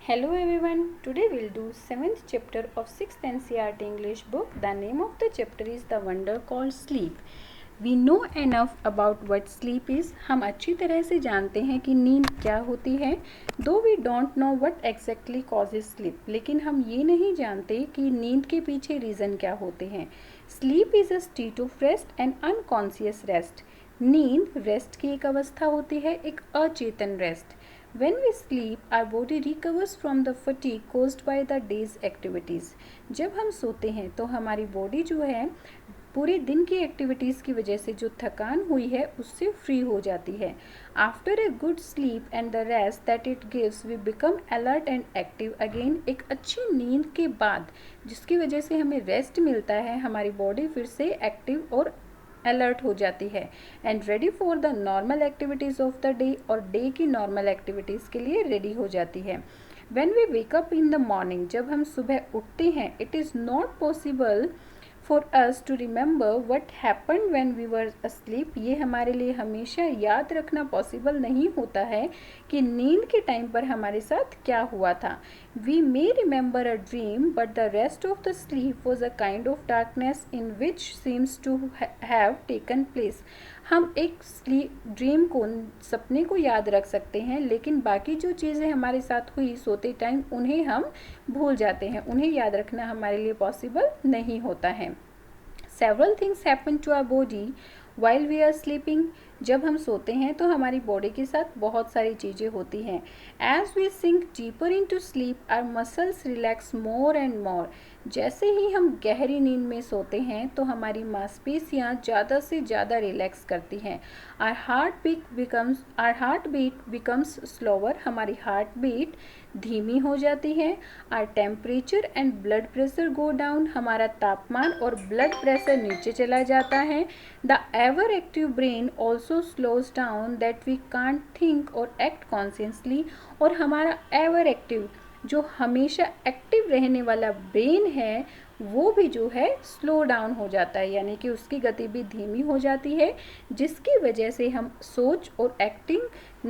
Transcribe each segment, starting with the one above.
Hello everyone, today we'll do 7th chapter of 6th NCERT English book. The name of the chapter is The Wonder Called Sleep. We know enough about what sleep is. हम अच्छी तरह से जानते हैं कि नींद क्या होती है. Though we don't know what exactly causes sleep, लेकिन हम ये नहीं जानते कि नींद के पीछे रीज़न क्या होते हैं. Sleep is a state of rest and unconscious rest. नींद रेस्ट की एक अवस्था होती है, एक अचेतन rest. When we sleep, our body recovers from the fatigue caused by the day's activities. जब हम सोते हैं तो हमारी बॉडी जो है पूरे दिन की एक्टिविटीज़ की वजह से जो थकान हुई है उससे फ्री हो जाती है. After a good sleep and the rest that it gives we become alert and active again. एक अच्छी नींद के बाद जिसकी वजह से हमें रेस्ट मिलता है, हमारी बॉडी फिर से एक्टिव और अलर्ट हो जाती है and ready for the normal activities of the day, और डे की नॉर्मल एक्टिविटीज़ के लिए रेडी हो जाती है. When we wake up in the morning, जब हम सुबह उठते हैं, it is not possible for us to remember what happen when we were asleep. ये हमारे लिए हमेशा याद रखना पॉसिबल नहीं होता है कि नींद के टाइम पर हमारे साथ क्या हुआ था. We may remember a dream but the rest of the sleep was a kind of darkness in which seems to have taken place. हम एक ड्रीम को, सपने को याद रख सकते हैं, लेकिन बाकी जो चीज़ें हमारे साथ हुई सोते टाइम उन्हें हम भूल जाते हैं, उन्हें याद रखना हमारे लिए पॉसिबल नहीं होता है. Several things happen to our body while we are sleeping. जब हम सोते हैं तो हमारी बॉडी के साथ बहुत सारी चीज़ें होती हैं. As we sink deeper into sleep, our muscles relax more and more. जैसे ही हम गहरी नींद में सोते हैं तो हमारी मांसपेशियाँ ज़्यादा से ज़्यादा रिलैक्स करती हैं. Our heartbeat becomes slower. हमारी हार्ट बीट धीमी हो जाती है. Our temperature and blood pressure go down. हमारा तापमान और ब्लड प्रेशर नीचे चला जाता है. The ever active brain also slows down that we can't think or act consciously. और हमारा ever active, जो हमेशा एक्टिव रहने वाला ब्रेन है, वो भी जो है स्लो डाउन हो जाता है, यानी कि उसकी गति भी धीमी हो जाती है, जिसकी वजह से हम सोच और एक्टिंग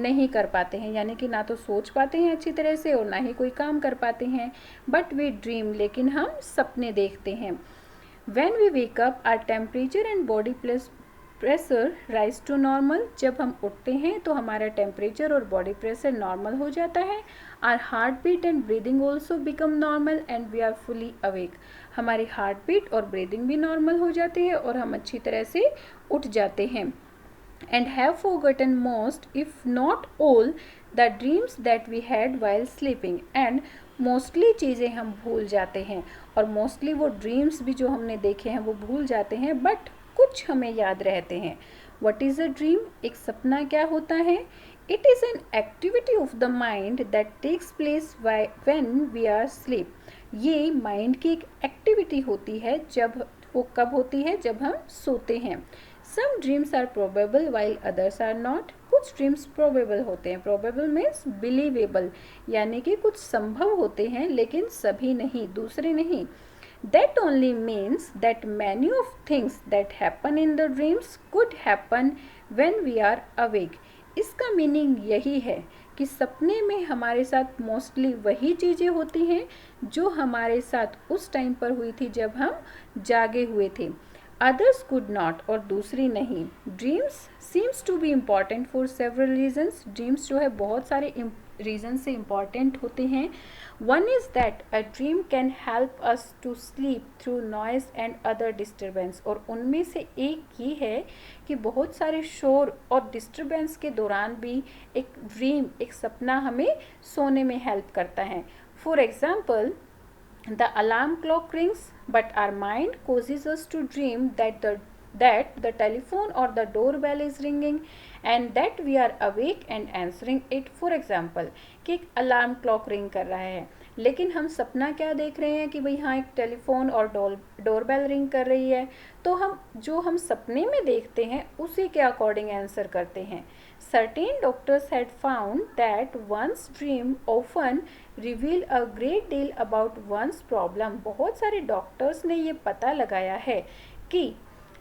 नहीं कर पाते हैं, यानी कि ना तो सोच पाते हैं अच्छी तरह से और ना ही कोई काम कर पाते हैं. बट वी ड्रीम, लेकिन हम सपने देखते हैं. When we wake up, our temperature and body pressure rise to normal. जब हम उठते हैं तो हमारा टेम्परेचर और बॉडी प्रेशर नॉर्मल हो जाता है. Our heart beat and breathing also become normal and we are fully awake. हमारी हार्ट बीट और ब्रीदिंग भी नॉर्मल हो जाती है और हम अच्छी तरह से उठ जाते हैं. And have forgotten most if not all the dreams that we had while sleeping. And mostly चीज़ें हम भूल जाते हैं और मोस्टली वो ड्रीम्स भी जो हमने देखे हैं वो भूल जाते हैं, बट कुछ हमें याद रहते हैं. What is a dream? एक सपना क्या होता है? It is an activity of the mind that takes place when we are sleep. ये माइंड की एक एक्टिविटी होती है. जब वो कब होती है? जब हम सोते हैं. Some dreams are probable while others are not. कुछ ड्रीम्स प्रोबेबल होते हैं. प्रोबेबल मीन्स बिलीवेबल, यानी कि कुछ संभव होते हैं लेकिन सभी नहीं, दूसरे नहीं. That only means that many of things that happen in the dreams could happen when we are awake. इसका मीनिंग यही है कि सपने में हमारे साथ मोस्टली वही चीज़ें होती हैं जो हमारे साथ उस टाइम पर हुई थी जब हम जागे हुए थे. अदर्स कुड नॉट, और दूसरी नहीं. Dreams seems to be important for several reasons. Dreams जो है बहुत सारे रीज़न से इम्पॉर्टेंट होते हैं. One is that a dream can help us to sleep through noise and other disturbance. और उनमें से एक ये है कि बहुत सारे शोर और डिस्टर्बेंस के दौरान भी एक ड्रीम, एक सपना हमें सोने में हेल्प करता है. For example, the alarm clock rings, but our mind causes us to dream that the telephone or the doorbell is ringing and that we are awake and answering it. For example, कि एक alarm clock ring कर रहा है, लेकिन हम सपना क्या देख रहे हैं कि भाई हाँ, एक टेलीफोन और डोरबेल रिंग कर रही है, तो हम सपने में देखते हैं उसी के अकॉर्डिंग आंसर करते हैं. Certain doctors had found that one's dream often reveal a great deal about one's problem. बहुत सारे डॉक्टर्स ने ये पता लगाया है कि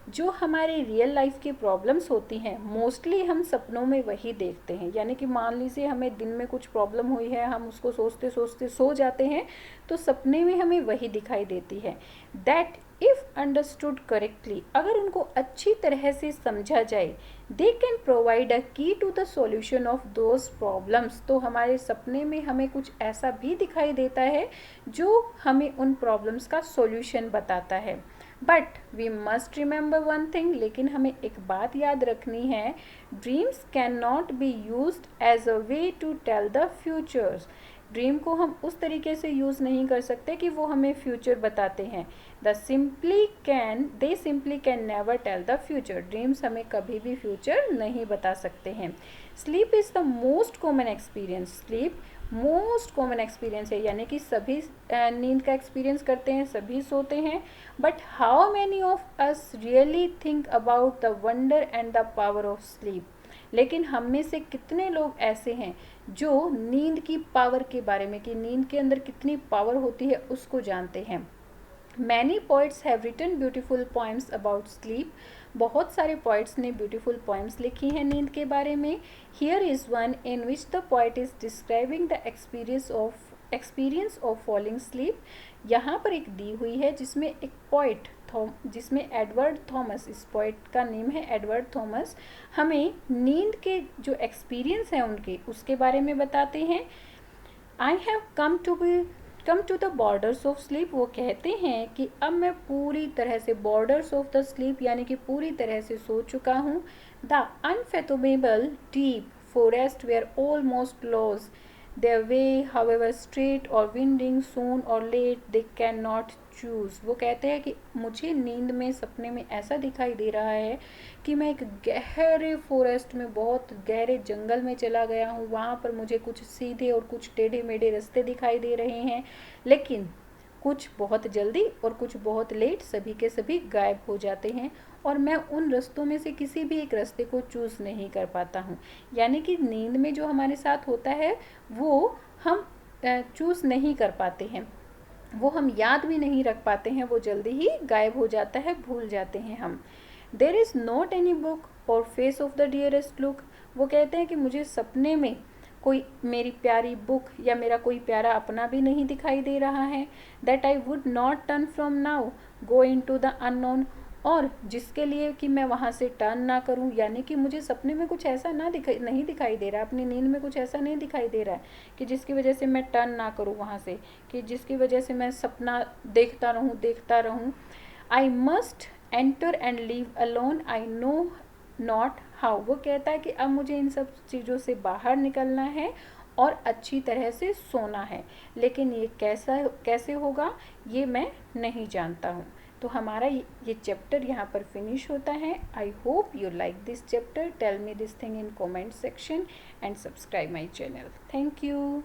जो हमारे रियल लाइफ की प्रॉब्लम्स होती हैं मोस्टली हम सपनों में वही देखते हैं। यानी कि मान लीजिए हमें दिन में कुछ प्रॉब्लम हुई है, हम उसको सोचते सोचते सो जाते हैं, तो सपने में हमें वही दिखाई देती है। दैट इफ़ अंडरस्टूड करेक्टली, अगर उनको अच्छी तरह से समझा जाए, they can provide a key to the solution of those problems. तो हमारे सपने में हमें कुछ ऐसा भी दिखाई देता है जो हमें उन प्रॉब्लम्स का सॉल्यूशन बताता है। But we must remember one thing, लेकिन हमें एक बात याद रखनी है, dreams can not be used as a way to tell the futures. Dream को हम उस तरीके से यूज़ नहीं कर सकते कि वो हमें फ्यूचर बताते हैं। They simply can never tell the future. Dreams हमें कभी भी फ्यूचर नहीं बता सकते हैं। Sleep is the most common experience. Sleep most common experience है, यानी कि सभी नींद का एक्सपीरियंस करते हैं, सभी सोते हैं। But how many of us really think about the wonder and the power of sleep. लेकिन हम में से कितने लोग ऐसे हैं जो नींद की पावर के बारे में, कि नींद के अंदर कितनी पावर होती है, उसको जानते हैं। Many poets have written beautiful poems about sleep. बहुत सारे पोइट्स ने ब्यूटीफुल पोइम्स लिखी हैं नींद के बारे में। Here is one in which the poet is describing the experience of falling sleep. यहाँ पर एक दी हुई है जिसमें एक पोइट जिसमें एडवर्ड थॉमस, इस पोइट का नेम है एडवर्ड थॉमस, हमें नींद के जो एक्सपीरियंस हैं उनके, उसके बारे में बताते हैं। I have come to the borders of sleep. वो कहते हैं कि अब मैं पूरी तरह से बॉर्डर्स ऑफ द स्लीप, यानी कि पूरी तरह से सो चुका हूँ। The unfathomable deep forest where almost lost their way, however straight or winding, soon or late they cannot choose। वो कहते हैं कि मुझे नींद में, सपने में ऐसा दिखाई दे रहा है कि मैं एक गहरे फॉरेस्ट में, बहुत गहरे जंगल में चला गया हूँ। वहाँ पर मुझे कुछ सीधे और कुछ टेढ़े मेढ़े रास्ते दिखाई दे रहे हैं, लेकिन कुछ बहुत जल्दी और कुछ बहुत लेट, सभी के सभी गायब हो जाते हैं और मैं उन रास्तों में से किसी भी एक रास्ते को चूज़ नहीं कर पाता हूँ। यानी कि नींद में जो हमारे साथ होता है वो हम चूज़ नहीं कर पाते हैं, वो हम याद भी नहीं रख पाते हैं, वो जल्दी ही गायब हो जाता है, भूल जाते हैं हम। There is not any book or face of the dearest look. वो कहते हैं कि मुझे सपने में कोई मेरी प्यारी बुक या मेरा कोई प्यारा अपना भी नहीं दिखाई दे रहा है। That I would not turn from now go into the unknown. और जिसके लिए कि मैं वहाँ से टर्न ना करूँ, यानी कि मुझे सपने में कुछ ऐसा नहीं दिखाई दे रहा, अपनी नींद में कुछ ऐसा नहीं दिखाई दे रहा है कि जिसकी वजह से मैं टर्न ना करूँ वहाँ से, कि जिसकी वजह से मैं सपना देखता रहूँ। I must enter and leave alone, I know not how. वो कहता है कि अब मुझे इन सब चीज़ों से बाहर निकलना है और अच्छी तरह से सोना है, लेकिन ये कैसे होगा ये मैं नहीं जानता हूँ। तो हमारा ये चैप्टर यहाँ पर फिनिश होता है। I hope you like this chapter. Tell me this thing in comment section and subscribe my channel. Thank you.